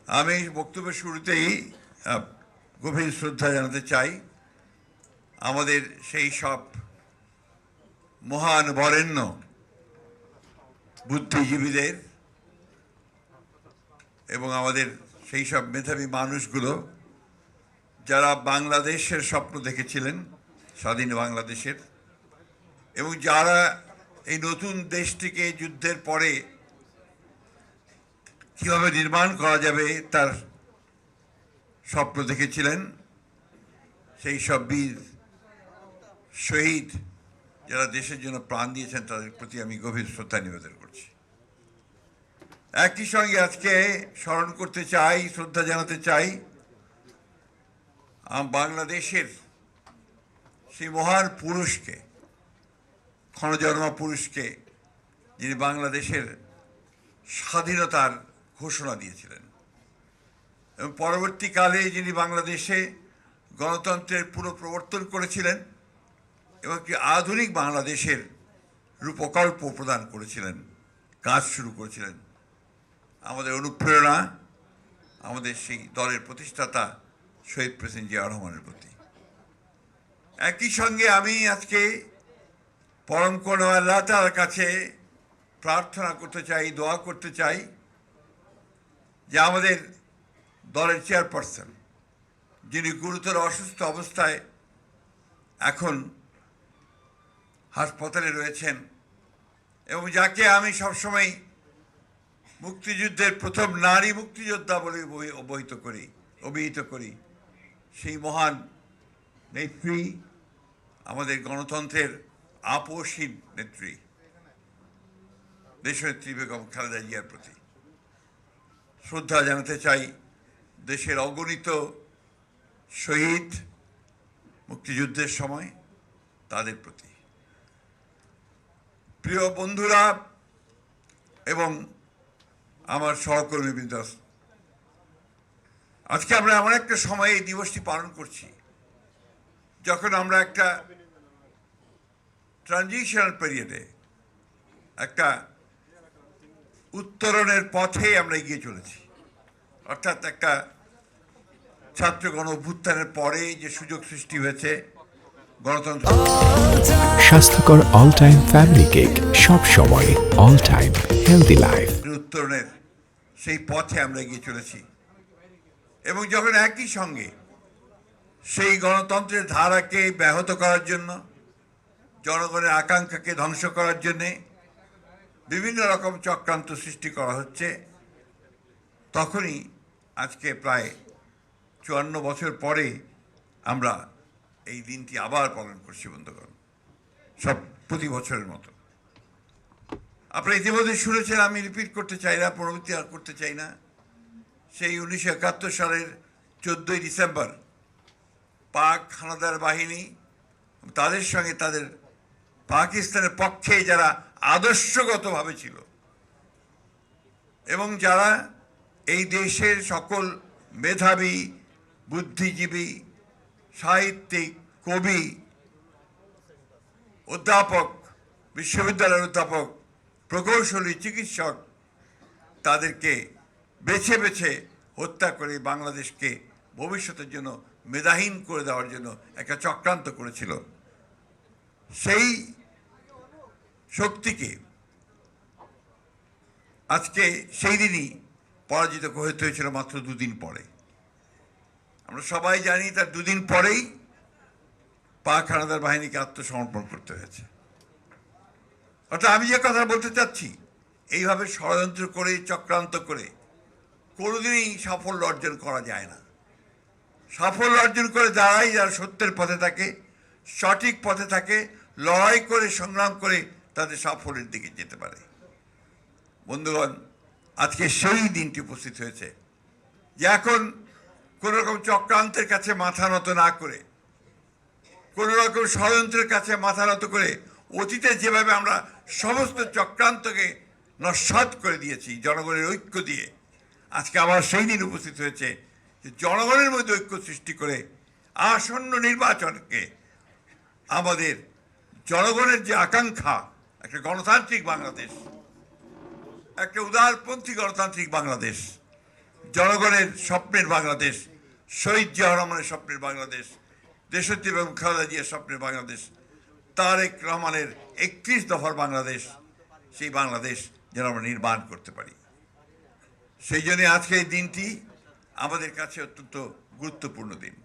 আমি বক্তব্যের শুরুতেই গভীর শ্রদ্ধা জানাতে চাই আমাদের সেই সব মহান বরেণ্য বুদ্ধিজীবীদের এবং আমাদের সেই সব মেধাবী মানুষগুলো যারা বাংলাদেশের স্বপ্ন দেখেছিলেন, স্বাধীন বাংলাদেশের, এবং যারা এই নতুন দেশটিকে যুদ্ধের পরে কীভাবে নির্মাণ করা যাবে তার স্বপ্ন দেখেছিলেন। সেই সব বীর শহীদ যারা দেশের জন্য প্রাণ দিয়েছেন তাদের প্রতি আমি গভীর শ্রদ্ধা নিবেদন করছি। একই সঙ্গে আজকে স্মরণ করতে চাই, শ্রদ্ধা জানাতে চাই বাংলাদেশের সেই মহান পুরুষকে, ক্ষণজন্মা পুরুষকে, যিনি বাংলাদেশের স্বাধীনতার ঘোষণা দিয়েছিলেন এবং পরবর্তীকালে যিনি বাংলাদেশে গণতন্ত্রের পুনঃপ্রবর্তন করেছিলেন এবং একটি আধুনিক বাংলাদেশের রূপকল্প প্রদান করেছিলেন, কাজ শুরু করেছিলেন। আমাদের অনুপ্রেরণা আমাদের সেই দলের প্রতিষ্ঠাতা শহীদ প্রেসিডেন্ট জিয়া রহমানের প্রতি। একই সঙ্গে আমি আজকে পরম করুণাময় আল্লাহ তাআলার কাছে প্রার্থনা করতে চাই, দোয়া করতে চাই যে আমাদের দলের চেয়ারপারসন, যিনি গুরুতর অসুস্থ অবস্থায় এখন হাসপাতালে রয়েছেন এবং যাকে আমি সবসময় মুক্তিযুদ্ধের প্রথম নারী মুক্তিযোদ্ধা বলে অভিহিত করি, সেই মহান নেত্রী, আমাদের গণতন্ত্রের আপসহীন নেত্রী দেশনেত্রী বেগম খালেদা জিয়ার প্রতি শ্রদ্ধা জানাতে চাই। দেশের অগণিত শহীদ মুক্তিযুদ্ধের সময় তাদের প্রতি। প্রিয় বন্ধুরা এবং আমার সহকর্মীবৃন্দ, আজকে আমরা এমন একটা সময়ে এই দিবসটি পালন করছি যখন আমরা একটা ট্রানজিশনাল পিরিয়ডে, একটা উত্তরণের পথে আমরা এগিয়ে চলেছি। অর্থাৎ একটা ছাত্র গণ অভ্যুত্থানের পরে যে সুযোগ সৃষ্টি হয়েছে গণতন্ত্র, স্বাস্থ্যকর অল টাইম ফ্যামিলি কেক, সব সময় অল টাইম হেলদি লাইফ, উত্তরণের সেই পথে আমরা এগিয়ে চলেছি। এবং যখন একই সঙ্গে সেই গণতন্ত্রের ধারাকে ব্যাহত করার জন্য, জনগণের আকাঙ্ক্ষাকে ধ্বংস করার জন্যে বিভিন্ন রকম চক্রান্ত সৃষ্টি করা হচ্ছে, তখনই আজকে প্রায় 54 বছর পরে আমরা এই দিনটি আবার পালন করছি বন্ধুগণ, সব প্রতি বছরের মতো। আপনারা ইতিমধ্যে শুনেছেন, আমি রিপিট করতে চাই না, পুনরাবৃত্তি আর করতে চাই না। সেই 1971 সালের 14ই ডিসেম্বর পাক হানাদার বাহিনী, তাদের সঙ্গে তাদের পাকিস্তানের পক্ষে যারা আদর্শগতভাবে ছিল এবং যারা এই দেশের সকল মেধাবী, বুদ্ধিজীবী, সাহিত্যিক, কবি, অধ্যাপক, বিশ্ববিদ্যালয়ের অধ্যাপক, প্রকৌশলী, চিকিৎসক, তাদেরকে বেছে বেছে হত্যা করে বাংলাদেশকে ভবিষ্যতের জন্য মেধাহীন করে দেওয়ার জন্য একটা চক্রান্ত করেছিল। সেই শক্তিকে আজকে সেই দিনই পরাজিত করতে হয়েছিল মাত্র 2 দিন পরে। আমরা সবাই জানি তার 2 দিন পরেই পাক হানাদার বাহিনীকে আত্মসমর্পণ করতে হয়েছে। অর্থাৎ আমি যে কথা বলতে চাচ্ছি, এইভাবে ষড়যন্ত্র করে, চক্রান্ত করে কোনোদিনই সাফল্য অর্জন করা যায় না। সাফল্য অর্জন করে দাঁড়াই যারা সত্যের পথে থাকে, সঠিক পথে থাকে, লড়াই করে, সংগ্রাম করে তাদের সাফল্যের দিকে যেতে পারে। বন্ধুগণ, আজকে সেই দিনটি উপস্থিত হয়েছে যে এখন কোনো রকম চক্রান্তের কাছে মাথা নত না করে, কোনো রকম ষড়যন্ত্রের কাছে মাথা নত করে, অতীতে যেভাবে আমরা সমস্ত চক্রান্তকে নস্যাৎ করে দিয়েছি জনগণের ঐক্য দিয়ে, আজকে আবার সেই দিন উপস্থিত হয়েছে যে জনগণের মধ্যে ঐক্য সৃষ্টি করে আসন্ন নির্বাচনকে আমাদের জনগণের যে আকাঙ্ক্ষা, একটা গণতান্ত্রিক বাংলাদেশ, একটা উদারপন্থী গণতান্ত্রিক বাংলাদেশ, জনগণের স্বপ্নের বাংলাদেশ, শহীদ জিয়াউর রহমানের স্বপ্নের বাংলাদেশ, দেশত্রী এবং খালেদা জিয়ার স্বপ্নের বাংলাদেশ, তারেক রহমানের 31 দফার বাংলাদেশ, সেই বাংলাদেশ যেন আমরা নির্মাণ করতে পারি। সেই জন্য আজকে এই দিনটি আমাদের কাছে অত্যন্ত গুরুত্বপূর্ণ দিন।